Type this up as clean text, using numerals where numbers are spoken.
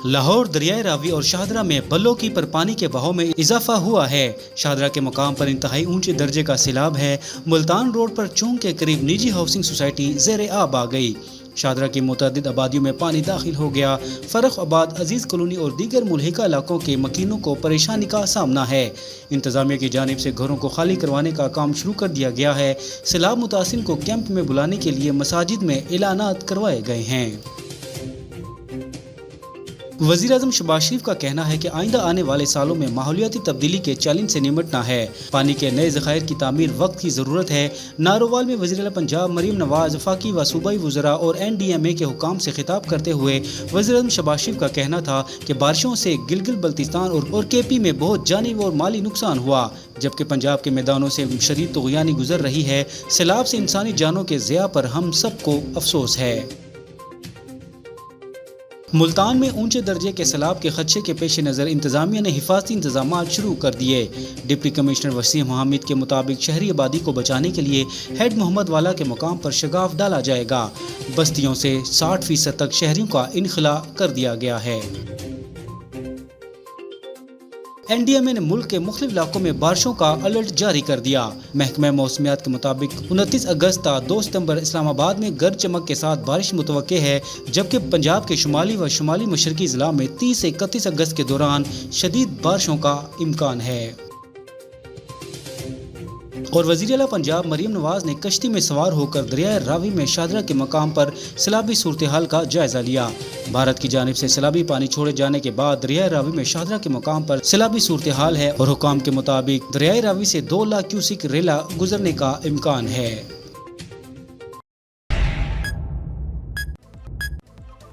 لاہور، دریائے راوی اور شاہدرہ میں بلو کی پر پانی کے بہاؤ میں اضافہ ہوا ہے۔ شاہدرہ کے مقام پر انتہائی اونچے درجے کا سیلاب ہے۔ ملتان روڈ پر چونگ کے قریب نجی ہاؤسنگ سوسائٹی زیر آب آ گئی۔ شاہدرہ کی متعدد آبادیوں میں پانی داخل ہو گیا۔ فرخ آباد، عزیز کالونی اور دیگر ملحقہ علاقوں کے مکینوں کو پریشانی کا سامنا ہے۔ انتظامیہ کی جانب سے گھروں کو خالی کروانے کا کام شروع کر دیا گیا ہے۔ سیلاب متاثرین کو کیمپ میں بلانے کے لیے مساجد میں اعلانات کروائے گئے ہیں۔ وزیر اعظم شہباز شریف کا کہنا ہے کہ آئندہ آنے والے سالوں میں ماحولیاتی تبدیلی کے چیلنج سے نمٹنا ہے۔ پانی کے نئے ذخائر کی تعمیر وقت کی ضرورت ہے۔ نارووال میں وزیر اعلیٰ پنجاب مریم نواز وفاقی و صوبائی وزراء اور NDMA کے حکام سے خطاب کرتے ہوئے وزیر اعظم شہباز شریف کا کہنا تھا کہ بارشوں سے گلگت بلتستان اور KP میں بہت جانی اور مالی نقصان ہوا، جبکہ پنجاب کے میدانوں سے شدید طغیانی گزر رہی ہے۔ سیلاب سے انسانی جانوں کے ضیاع پر ہم سب کو افسوس ہے۔ ملتان میں اونچے درجے کے سیلاب کے خدشے کے پیش نظر انتظامیہ نے حفاظتی انتظامات شروع کر دیے۔ ڈپٹی کمشنر وسیم حامد کے مطابق شہری آبادی کو بچانے کے لیے ہیڈ محمد والا کے مقام پر شگاف ڈالا جائے گا۔ بستیوں سے 60% تک شہریوں کا انخلاء کر دیا گیا ہے۔ NDMA نے ملک کے مختلف علاقوں میں بارشوں کا الرٹ جاری کر دیا۔ محکمہ موسمیات کے مطابق 29 اگست تا 2 ستمبر اسلام آباد میں گرج چمک کے ساتھ بارش متوقع ہے، جبکہ پنجاب کے شمالی و شمالی مشرقی ضلع میں 30 سے 31 اگست کے دوران شدید بارشوں کا امکان ہے۔ اور وزیر اعلیٰ پنجاب مریم نواز نے کشتی میں سوار ہو کر دریائے راوی میں شاہدرہ کے مقام پر سیلابی صورتحال کا جائزہ لیا۔ بھارت کی جانب سے سیلابی پانی چھوڑے جانے کے بعد دریائے راوی میں شاہدرہ کے مقام پر سیلابی صورتحال ہے اور حکام کے مطابق دریائے راوی سے 2 لاکھ کیوسک ریلا گزرنے کا امکان ہے۔